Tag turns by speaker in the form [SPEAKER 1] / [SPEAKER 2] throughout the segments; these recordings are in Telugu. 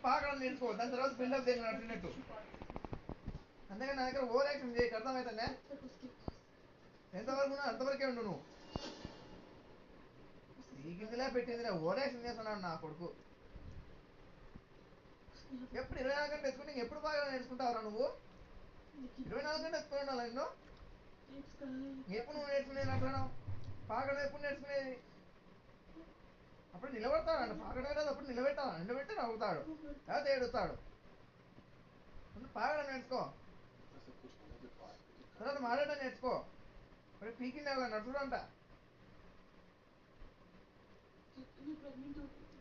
[SPEAKER 1] పాకడం నేర్చుకో, దాని తర్వాత బిల్డప్ దగ్గర నడిచినట్టు. అందుకని నా దగ్గర ఓవర్ యాక్షన్ చేయకు, అర్థమవుతుందా? ఎంతవరకు అంతవరకే ఉండు నువ్వు. దిగిందిలే పెట్టిందిలే ఓవర్ యాక్షన్ చేస్తున్నాడు నా కొడుకు. ఎప్పుడు 24 గంటలు ఎత్తుకుంటే ఎప్పుడు బాగా నేర్చుకుంటావురా నువ్వు? 24 గంటలు ఎత్తుకుని ఉండాలి నిన్ను. ఎప్పుడు నువ్వు నేర్చుకునేది అంటున్నావు? పాకడం ఎప్పుడు నేర్చుకునేది? అప్పుడు నిలబడతాడు, పాకడం లేదు, అప్పుడు నిలబెట్టి నవ్వుతాడు, లేకపోతే ఏడుస్తాడు. ముందు పాకడం నేర్చుకో, తర్వాత మాట్లాడడం నేర్చుకో. మరి పీకింది ఎవరు నడుచుడు అంట.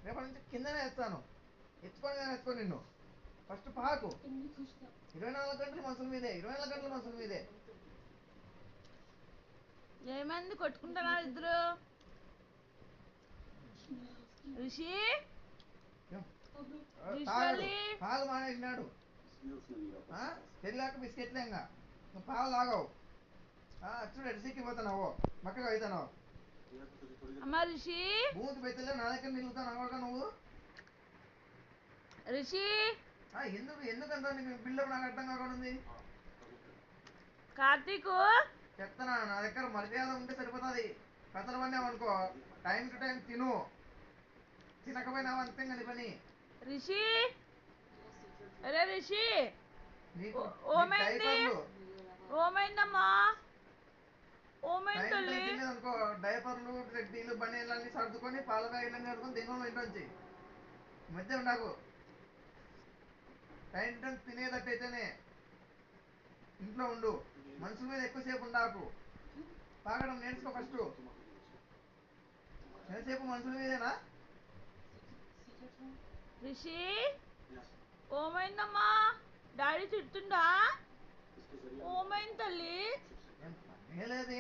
[SPEAKER 1] రేపటి నుంచి కిందనే ఎత్తాను, ఎత్తుకొని కానీ ఎత్తుకో నిన్ను. ఫస్ట్ పాకు. 24 గంటలు మనుషుల మీదే, 24 గంటలు మనుషుల మీదే.
[SPEAKER 2] ఏమైంది కొట్టుకుంటున్నారు ఇద్దరు? రిషి
[SPEAKER 1] పాలు మానేసినాడు, తెల్లాక బిస్కెట్లే. ఇంకా నువ్వు పాలు తాగవు. చూడు రిషికి పోతున్నావు, మక్కగా అవుతున్నావు.
[SPEAKER 2] అమ్మా రిషి,
[SPEAKER 1] బూత్ పెద్దలే నా దగ్గర నిలుగుతావు నువ్వు.
[SPEAKER 2] రిషి
[SPEAKER 1] ఎందుకంత బిల్డప్ నాకు అర్థం కాకుండా ఉంది.
[SPEAKER 2] కార్తీక్
[SPEAKER 1] చెప్తానా, నా దగ్గర మర్యాద ఉంటే సరిపోతుంది. కథలు పడినావు అనుకో, టైం టు టైం తిను, తినకపోయినావు అంతే నీ పని.
[SPEAKER 2] రిషి, అరే రిషి, ఓమైందమ్మా?
[SPEAKER 1] అనుకో డైపర్లు రెడ్డీలు బనీలన్నీ సర్దుకొని పాల ప్యాకెట్లన్నీ సర్దుకొని దిగులు ఇంటి మధ్య ఉండకు. టైం టు టైం తినేటట్టయితేనే ఇంట్లో ఉండు. మనుషుల మీద ఎక్కువసేపు ఉండకు. తాగడం నేర్చుకో ఫస్ట్. ఎంతసేపు మనుషుల మీదేనా?
[SPEAKER 2] రిషి ఓమైందమ్మా? డాడీ తిడుతుండా? ఓమైంది తల్లి?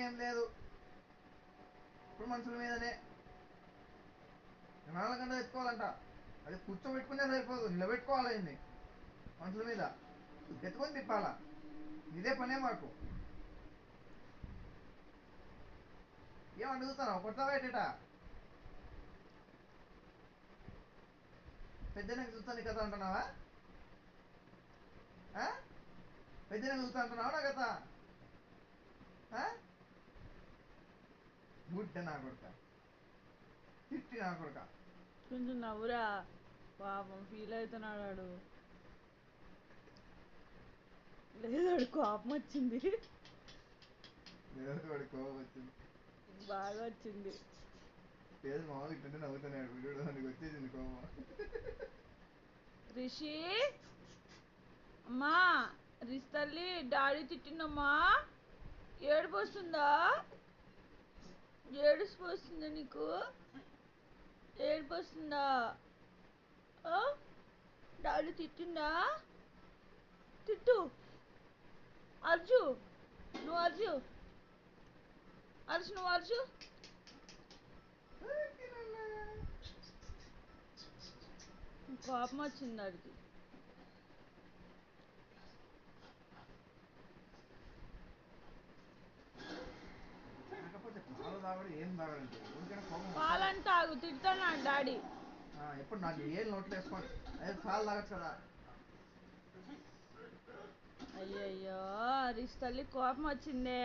[SPEAKER 1] ఏం లేదు, ఇప్పుడు మనుషుల మీదనే 4 గంటలు ఎత్తుకోవాలంట. అది కూర్చోబెట్టుకునే సరిపోదు, నిలబెట్టుకోవాలి. మనుషుల మీద ఎత్తుకొని తిప్పాలా, ఇదే పనే మాకు. ఏం అడుగుతున్నావు? కొట్లా బయట పెద్దనకి చూస్తాను కథ అంటున్నావా? పెద్దనకి చూస్తా అంటున్నావా నా కథ? గుడ్డ నా కొడుక, తిట్టి నా కొడుక.
[SPEAKER 2] కొంచెం నవ్వురా, పాపం ఫీల్ అవుతున్నాడు. లేదు కోపం వచ్చింది, బాగా వచ్చింది.
[SPEAKER 1] మామూలు ఇట్లంటే నవ్వుతున్నాడు, వచ్చేసింది కోపం.
[SPEAKER 2] రిషి అమ్మా, రిషి తల్లి డాడీ తిట్టిందమ్మా. ఏడుపు వస్తుందా? ఏడుపు వస్తుందా నీకు? ఏడుపు వస్తుందా? డాడీ తిట్టిందా? తిట్టు, అర్జు, నువ్వు అర్జు, నువ్వు అర్జు. కోపం వచ్చింది వాడికి. పాలని తాగు, తిడతాడు డాడీ.
[SPEAKER 1] ఎప్పుడు నాకు ఏళ్ళు నోట్లు వేసుకోండి, అదే పాలు తాగచ్చు కదా.
[SPEAKER 2] అయ్యయ్యో రిషి తల్లి కోపం వచ్చిందే.